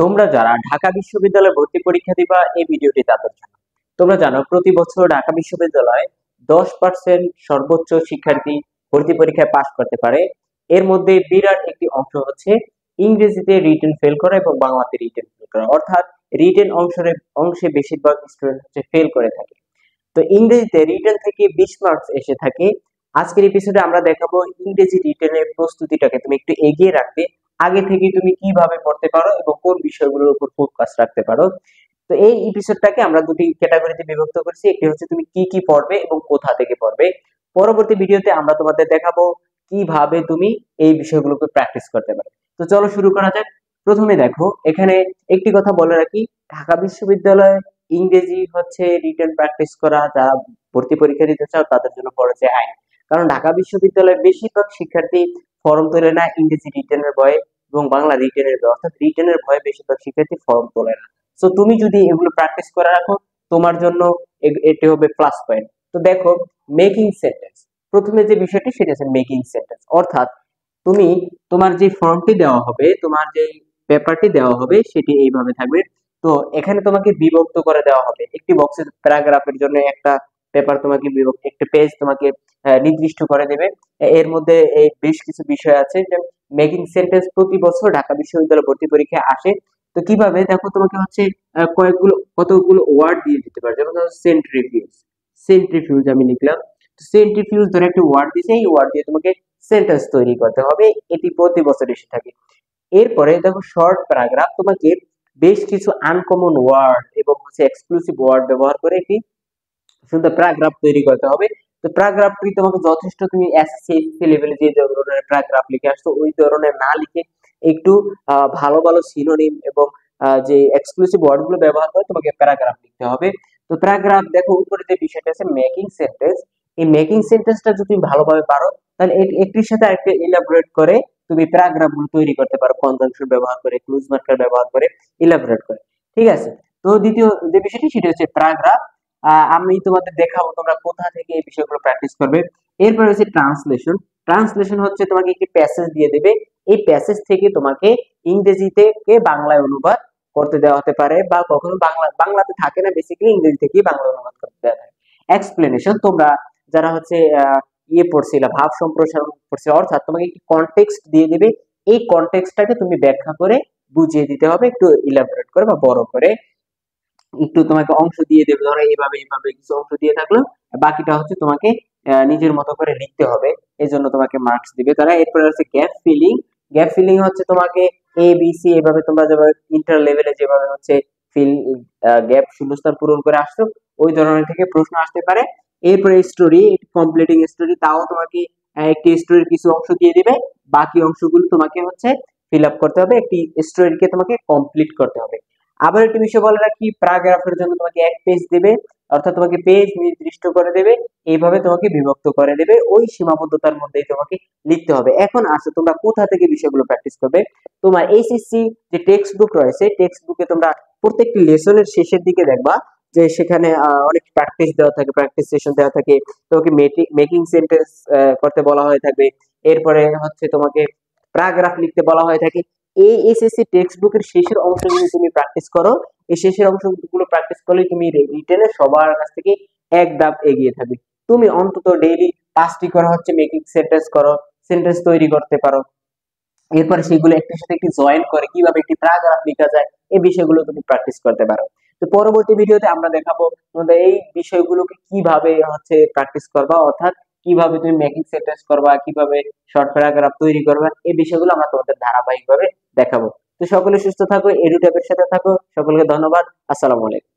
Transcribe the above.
তোমরা যারা ঢাকা বিশ্ববিদ্যালয়ে ভর্তি পরীক্ষা দিবা এই ভিডিওটি তাদের জন্য। তোমরা জানো প্রতি বছর ঢাকা বিশ্ববিদ্যালয়ে 10% সর্বোচ্চ শিক্ষার্থী ভর্তি পরীক্ষায় পাশ করতে পারে। এর মধ্যে বিরাট একটি অংশ হচ্ছে ইংরেজিতে রিটেন ফেল করা এবং বাংলাতে রিটেন ফেল করা, অর্থাৎ রিটেন অংশে বেশিরভাগ স্টুডেন্ট হচ্ছে ফেল করে থাকে। তো ইংরেজিতে রিটেন থেকে 20 মার্কস এসে থাকে। আজকের এপিসোডে আমরা দেখাবো ইংরেজি রিটেনের প্রস্তুতিটাকে তুমি একটু এগিয়ে রাখতে আগে থেকে তুমি কিভাবে পড়তে পারো এবং কোন বিষয়গুলোর উপর ফোকাস রাখতে পারো। তো এই এপিসোডটাকে আমরা দুটি ক্যাটাগরিতে বিভক্ত করছি। একটি হচ্ছে তুমি কি কি পড়বে এবং কোথা থেকে পড়বে। পরবর্তী ভিডিওতে আমরা তোমাদের দেখাবো কিভাবে তুমি এই বিষয়গুলোকে প্র্যাকটিস করতে পারো। তো চলো শুরু করা যাক। প্রথমে দেখো, এখানে একটি কথা বলে রাখি, ঢাকা বিশ্ববিদ্যালয়ে ইংরেজি হচ্ছে রিটেন প্র্যাকটিস করা যারা ভর্তি পরীক্ষা দিতে চাও তাদের জন্য পড়েছে আইন। কারণ ঢাকা বিশ্ববিদ্যালয়ের বেশিরভাগ শিক্ষার্থী ফর্ম তোলে না ইংরেজি রিটেনের ভয়ে এবং বাংলা রিটেনের ভয়ে, অর্থাৎ রিটেনের ভয়ে বেশিরভাগ শিক্ষার্থী ফর্ম তোলে না। সো তুমি যদি এগুলো প্র্যাকটিস করে রাখো তোমার জন্য এটি হবে প্লাস পয়েন্ট। তো দেখো, মেকিং সেন্টেন্স, প্রথমে যে বিষয়টি সেটা হচ্ছে মেকিং সেন্টেন্স, অর্থাৎ তুমি তোমার যে ফর্মটি দেওয়া হবে, তোমার যে পেপারটি দেওয়া হবে সেটি এইভাবে থাকবে। তো এখানে তোমাকে বিভক্ত করে দেওয়া হবে। একটি বক্সের প্যারাগ্রাফের জন্য একটা পেপার তোমাকে বিভক্ত, একটা পেজ তোমাকে নির্দিষ্ট করে দেবে। এর মধ্যে এই বেশ কিছু বিষয় আছে। যে মেকিং সেন্টেন্স প্রতি বছর ঢাকা বিশ্ববিদ্যালয় ভর্তি পরীক্ষায় আসে। তো কিভাবে দেখো, তোমাকে হচ্ছে কতগুলো ওয়ার্ড দিয়ে দিতে পারে। যেমন সেন্ট্রিফিউজ, সেন্ট্রিফিউজ আমি লিখলাম। সেন্ট্রিফিউজ ধরে একটা ওয়ার্ড দিয়েছে, এই ওয়ার্ড দিয়ে তোমাকে সেন্টেন্স তৈরি করতে হবে। এটি প্রতি বছর এসে থাকে। এরপরে দেখো শর্ট প্যারাগ্রাফ, তোমাকে বেশ কিছু আনকমন ওয়ার্ড এবং হচ্ছে এক্সক্লুসিভ ওয়ার্ড ব্যবহার করে একটি সুন্দর প্যারাগ্রাফ তৈরি করতে হবে। তো প্যারাগ্রাফটি তোমাকে যথেষ্ট, তুমি এসএসসি লেভেলে যে ধরনের প্যারাগ্রাফ লিখে আসতো ওই ধরনের না লিখে একটু ভালো ভালো সিনোনিম এবং যে এক্সক্লুসিভ ওয়ার্ড গুলো ব্যবহার করে তোমাকে প্যারাগ্রাফ লিখতে হবে। তো প্যারাগ্রাফ দেখো উপরে যে বিষয়টা আছে মেকিং সেন্টেন্স, এই মেকিং সেন্টেন্সটা যদি তুমি ভালোভাবে পারো তাহলে একটির সাথে আরেকটা ইলাবোরেট করে তুমি প্যারাগ্রাফ গুলো তৈরি করতে পারো, কনজাংশন ব্যবহার করে, ক্লোজ মার্কার ব্যবহার করে, ইলাবোরেট করে। ঠিক আছে। তো দ্বিতীয় যে বিষয়টি সেটা হচ্ছে প্যারাগ্রাফ। আমি তোমাদের দেখাবো তোমরা কোথা থেকে এই বিষয়গুলো প্র্যাকটিস করবে। এরপর হচ্ছে ট্রান্সলেশন। ট্রান্সলেশন হচ্ছে তোমাকে একটি প্যাসেজ দিয়ে দেবে, এই প্যাসেজ থেকে তোমাকে ইংরেজিতে বাংলায় অনুবাদ করতে দেওয়া হতে পারে, বা কখনো বাংলাতে থাকে না, বেসিক্যালি ইংরেজি থেকে বাংলা অনুবাদ করতে দেওয়া হয়। এক্সপ্লেনেশন, তোমরা যারা হচ্ছে পড়ছিল, ভাব সম্প্রসারণ পড়ছিল, অর্থাৎ তোমাকে একটি কনটেক্সট দিয়ে দেবে, এই কনটেক্সটটাকে তুমি ব্যাখ্যা করে বুঝিয়ে দিতে হবে, একটু ইলাবোরেট করে বা বড় করে। একটু তোমাকে অংশ দিয়ে দেবে, ধরো এইভাবে এইভাবে কিছু অংশ দিয়ে থাকলো, বাকিটা হচ্ছে তোমাকে নিজের মতো করে লিখতে হবে, এই জন্য তোমাকে মার্কস দিবে তারা। এরপরে হচ্ছে গ্যাপ ফিলিং। গ্যাপ ফিলিং হচ্ছে তোমাকে এ বি সি এভাবে তোমরা যেভাবে ইন্টার লেভেলে যেভাবে হচ্ছে ফিল গ্যাপ শূন্যস্থান পূরণ করে আসছো ওই ধরনের থেকে প্রশ্ন আসতে পারে। এরপরে স্টোরি, কমপ্লিটিং স্টোরি, তাও তোমাকে একটি স্টোরির কিছু অংশ দিয়ে দিবে, বাকি অংশগুলো তোমাকে হচ্ছে ফিল আপ করতে হবে, একটি স্টোরিকে তোমাকে কমপ্লিট করতে হবে। আবার একটি বিষয় বলে রাখি, প্যারাগ্রাফের জন্য তোমাকে এক পেজ দেবে, অর্থাৎ তোমাকে পেজ নির্দিষ্ট করে দেবে, এইভাবে তোমাকে বিভক্ত করে দেবে, ওই সীমাবদ্ধতার মধ্যেই তোমাকে লিখতে হবে। এখন আসো তোমরা কোথা থেকে বিষয়গুলো প্র্যাকটিস করবে। তোমার এইচএসসি যে টেক্সট বুক রয়েছে, টেক্সট বুকে তোমরা প্রত্যেকটি লেসনের শেষের দিকে দেখবা যে সেখানে অনেক প্র্যাকটিস দেওয়া থাকে, প্র্যাকটিস সেশন দেওয়া থাকে, তোমাকে মেকিং সেন্টেন্স করতে বলা হয়ে থাকবে। এরপরে হচ্ছে তোমাকে প্যারাগ্রাফ লিখতে বলা হয়ে থাকে। এই এসএসসি টেক্সট বুকের শেষের অংশ যদি তুমি প্র্যাকটিস করো, এই শেষের অংশগুলো প্র্যাকটিস করলে তুমি রিটেনে সবার কাছ থেকে এক ধাপ এগিয়ে থাকবে। তুমি অন্তত ডেইলি 5টি করে হচ্ছে মেকিং সেন্টেন্স করো, সেন্টেন্স তৈরি করতে পারো। এরপরে সেগুলো একটির সাথে একটি জয়েন করে কিভাবে একটি প্যারাগ্রাফ লেখা যায় এই বিষয়গুলো তুমি প্র্যাকটিস করতে পারো। তো পরবর্তী ভিডিওতে আমরা দেখাবো তোমাদের এই বিষয়গুলোকে কিভাবে হচ্ছে প্র্যাকটিস করবা, অর্থাৎ কিভাবে তুমি মেকিং সেন্টেন্স করবা, কিভাবে শর্ট প্যারাগ্রাফ তৈরি করবা, এই বিষয়গুলো আমরা তোমাদের ধারাবাহিকভাবে দেখাবো। তো সকলে সুস্থ থাকো, এডুট্যাবের সাথে থাকো। সকলকে ধন্যবাদ। আসসালামু আলাইকুম।